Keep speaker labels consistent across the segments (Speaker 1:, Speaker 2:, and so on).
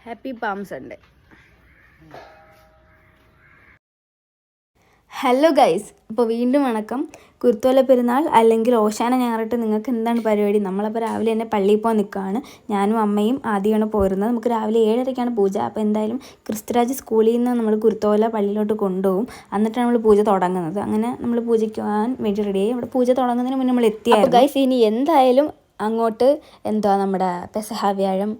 Speaker 1: Happy palm Sunday. Hello guys, അപ്പോൾ വീണ്ടും വണക്കം. കുരുത്തോല പെരുന്നാൾ അല്ലെങ്കിൽ ഓശാന ഞായറിട്ട് നിങ്ങൾക്ക് എന്താണ് പരിപാടി? നമ്മളപ്പോൾ രാവിലെ തന്നെ പള്ളിയിൽ പോകാൻ നിൽക്കുകയാണ്. ഞാനും അമ്മയും ആദ്യമാണ് പോരുന്നത്. നമുക്ക് രാവിലെ 7:30ക്കാണ് പൂജ. അപ്പോൾ എന്തായാലും ക്രിസ്തുരാജ് സ്കൂളിൽ നിന്ന് നമ്മൾ കുരുത്തോല പള്ളിയിലോട്ട് കൊണ്ടുപോകും. എന്നിട്ടാണ് നമ്മൾ പൂജ തുടങ്ങുന്നത്. അങ്ങനെ നമ്മൾ പൂജയ്ക്ക് പോകാൻ വേണ്ടി റെഡിയായി. അവിടെ പൂജ തുടങ്ങുന്നതിന് മുന്നേ നമ്മൾ എത്തിയായിരുന്നു. ഗൈസ്, ഇനി എന്തായാലും അങ്ങോട്ട് നമ്മുടെ പെസഹ വ്യാഴം,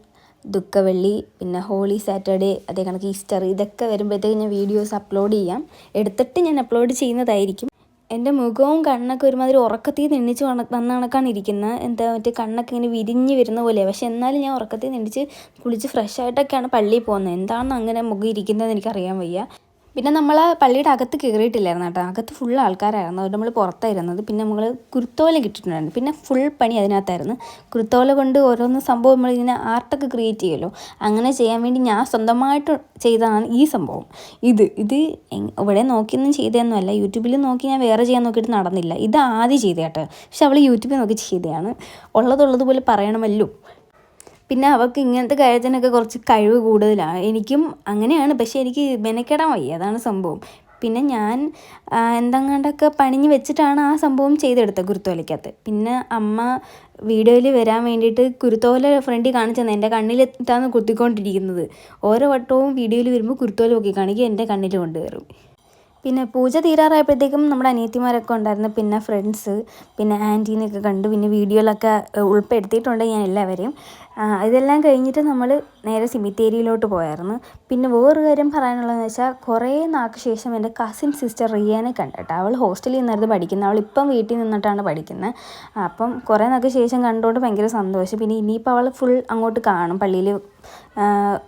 Speaker 1: ദുഃഖവെള്ളി, പിന്നെ ഹോളി സാറ്റർഡേ, അതേ കണക്ക് ഈസ്റ്റർ, ഇതൊക്കെ വരുമ്പോഴത്തേക്ക് ഞാൻ വീഡിയോസ് അപ്ലോഡ് ചെയ്യാം. എടുത്തിട്ട് ഞാൻ അപ്ലോഡ് ചെയ്യുന്നതായിരിക്കും. എൻ്റെ മുഖവും കണ്ണൊക്കെ ഒരുമാതിരി ഉറക്കത്തിൽ എണ്ണിച്ച് വന്ന കണക്കാണ് ഇരിക്കുന്നത്. മറ്റേ കണ്ണൊക്കെ ഇങ്ങനെ വിരിഞ്ഞ് വരുന്ന പോലെയാണ്. പക്ഷെ എന്നാലും ഞാൻ ഉറക്കത്തിൽ എണ്ണിച്ച് കുളിച്ച് ഫ്രഷ് ആയിട്ടൊക്കെയാണ് പള്ളിയിൽ പോകുന്നത്. എന്താണെന്ന് അങ്ങനെ മുഖം ഇരിക്കുന്നതെന്ന് എനിക്കറിയാൻ വയ്യ. പിന്നെ നമ്മൾ പള്ളിയുടെ അകത്ത് കയറിയിട്ടില്ലായിരുന്നു കേട്ടോ. അകത്ത് ഫുൾ ആൾക്കാരായിരുന്നു. അതുകൊണ്ട് നമ്മൾ പുറത്തായിരുന്നത്. പിന്നെ നമ്മൾ കുരുത്തോല കിട്ടിയിട്ടുണ്ടായിരുന്നു. പിന്നെ ഫുൾ പണി അതിനകത്തായിരുന്നു. കുരുത്തോല കൊണ്ട് ഓരോന്ന് സംഭവം നമ്മളിങ്ങനെ ആർട്ടൊക്കെ ക്രിയേറ്റ് ചെയ്യുമല്ലോ, അങ്ങനെ ചെയ്യാൻ വേണ്ടി ഞാൻ സ്വന്തമായിട്ട് ചെയ്തതാണ് ഈ സംഭവം. ഇത് ഇവിടെ നോക്കിയൊന്നും ചെയ്തതൊന്നുമല്ല. യൂട്യൂബിൽ നോക്കി ഞാൻ വേറെ ചെയ്യാൻ നോക്കിയിട്ട് നടന്നില്ല. ഇത് ആദ്യം ചെയ്ത കേട്ടോ. പക്ഷെ അവൾ യൂട്യൂബിൽ നോക്കി ചെയ്തതാണ്. ഉള്ളതുപോലെ പറയണമല്ലോ. പിന്നെ അവൾക്ക് ഇങ്ങനത്തെ കാര്യത്തിനൊക്കെ കുറച്ച് കഴിവ് കൂടുതലാണ്. എനിക്കും അങ്ങനെയാണ്, പക്ഷേ എനിക്ക് മെനക്കെടാൻ വയ്യ, അതാണ് സംഭവം. പിന്നെ ഞാൻ എന്തെങ്ങാണ്ടൊക്കെ പണിഞ്ഞ് വെച്ചിട്ടാണ് ആ സംഭവം ചെയ്തെടുത്തത് കുരുത്തോലയ്ക്കകത്ത്. പിന്നെ അമ്മ വീഡിയോയിൽ വരാൻ വേണ്ടിയിട്ട് കുരുത്തോല ഫ്രണ്ടിൽ കാണിച്ചു തന്നെ എൻ്റെ കണ്ണിലിട്ടാണ് കുത്തിക്കൊണ്ടിരിക്കുന്നത്. ഓരോ വട്ടവും വീഡിയോയിൽ വരുമ്പോൾ കുരുത്തോല നോക്കി കാണിക്കുക, എൻ്റെ കണ്ണിൽ കൊണ്ടുവരും. പിന്നെ പൂജ തീരാറായപ്പോഴത്തേക്കും നമ്മുടെ അനിയത്തിമാരൊക്കെ ഉണ്ടായിരുന്നു. പിന്നെ ഫ്രണ്ട്സ്, പിന്നെ ആൻറ്റീനെയൊക്കെ കണ്ടു. പിന്നെ വീഡിയോയിലൊക്കെ ഉൾപ്പെടുത്തിയിട്ടുണ്ട് ഞാൻ എല്ലാവരെയും. ഇതെല്ലാം കഴിഞ്ഞിട്ട് നമ്മൾ നേരെ സിമിത്തേരിയിലോട്ട് പോയായിരുന്നു. പിന്നെ വേറൊരു കാര്യം പറയാനുള്ളതെന്ന് വെച്ചാൽ, കുറേ നാൾക്ക് ശേഷം എൻ്റെ കസിൻ സിസ്റ്റർ റിയാനെ കണ്ടിട്ട്. അവൾ ഹോസ്റ്റലിൽ നിന്നായിരുന്നു പഠിക്കുന്നത്. അവളിപ്പം വീട്ടിൽ നിന്നിട്ടാണ് പഠിക്കുന്നത്. അപ്പം കുറേ നാൾക്ക് ശേഷം കണ്ടുകൊണ്ട് ഭയങ്കര സന്തോഷം. പിന്നെ ഇനിയിപ്പോൾ അവൾ ഫുൾ അങ്ങോട്ട് കാണും. പള്ളിയിൽ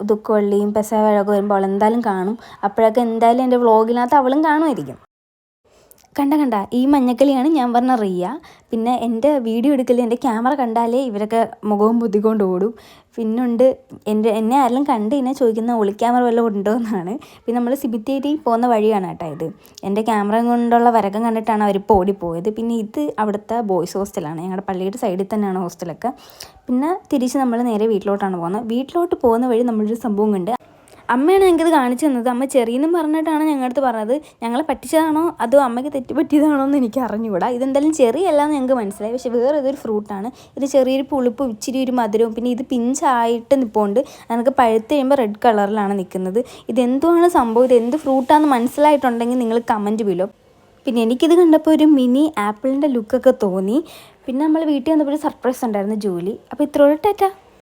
Speaker 1: ദുഃഖവെള്ളിയും പെസഹ വ്യാഴമൊക്കെ വരുമ്പോൾ അവൾ എന്തായാലും കാണും. അപ്പോഴൊക്കെ എന്തായാലും എൻ്റെ വ്ളോഗിനകത്ത് അവളും കാണുമായിരിക്കും. കണ്ട ഈ മഞ്ഞക്കളിയാണ് ഞാൻ പറഞ്ഞ റിയ. പിന്നെ എൻ്റെ വീഡിയോ എടുക്കൽ, എൻ്റെ ക്യാമറ കണ്ടാലേ ഇവരൊക്കെ മുഖവും ബുദ്ധിക്കൊണ്ട് ഓടും. പിന്നുണ്ട് എന്നെ ആരെങ്കിലും കണ്ട് ഇന്നെ ചോദിക്കുന്ന ഒളി ക്യാമറ വല്ലതും ഉണ്ടോ എന്നാണ്. പിന്നെ നമ്മൾ സിമിത്തേരി പോകുന്ന വഴിയാണ് കേട്ടോ ഇത്. എൻ്റെ ക്യാമറ കൊണ്ടുള്ള വരകം കണ്ടിട്ടാണ് അവരിപ്പോൾ ഓടിപ്പോയത്. പിന്നെ ഇത് അവിടുത്തെ ബോയ്സ് ഹോസ്റ്റലാണ്. ഞങ്ങളുടെ പള്ളിയുടെ സൈഡിൽ തന്നെയാണ് ഹോസ്റ്റലൊക്കെ. പിന്നെ തിരിച്ച് നമ്മൾ നേരെ വീട്ടിലോട്ടാണ് പോകുന്നത്. വീട്ടിലോട്ട് പോകുന്ന വഴി നമ്മളൊരു സംഭവം കണ്ട്. അമ്മയാണ് ഞങ്ങൾക്കിത് കാണിച്ചു തന്നത്. അമ്മ ചെറിയെന്നും പറഞ്ഞിട്ടാണ് ഞങ്ങളുടെ അടുത്ത് പറഞ്ഞത്. ഞങ്ങളെ പറ്റിച്ചതാണോ അതോ അമ്മയ്ക്ക് തെറ്റുപറ്റിയതാണോ എന്ന് എനിക്ക് അറിഞ്ഞുകൂടാ. ഇതെന്തായാലും ചെറിയല്ലാന്ന് ഞങ്ങൾക്ക് മനസ്സിലായി. പക്ഷേ വേറെ ഏതൊരു ഫ്രൂട്ടാണ് ഇത്. ചെറിയൊരു പുളിപ്പും ഇച്ചിരി ഒരു മധുരവും. പിന്നെ ഇത് പിഞ്ചായിട്ട് നിൽപ്പുണ്ട്. നമുക്ക് പഴുത്ത് കഴിയുമ്പോൾ റെഡ് കളറിലാണ് നിൽക്കുന്നത്. ഇതെന്തുവാണ് സംഭവം, ഇത് എന്ത് ഫ്രൂട്ടാണെന്ന് മനസ്സിലായിട്ടുണ്ടെങ്കിൽ നിങ്ങൾ കമൻറ്റ് ബിലോ. പിന്നെ എനിക്കിത് കണ്ടപ്പോൾ ഒരു മിനി ആപ്പിളിൻ്റെ ലുക്കൊക്കെ തോന്നി. പിന്നെ നമ്മൾ വീട്ടിൽ വന്നപ്പോൾ ഒരു സർപ്രൈസ് ഉണ്ടായിരുന്നു, ജോലി. അപ്പോൾ ഇത്രയോടെ ടാറ്റാ.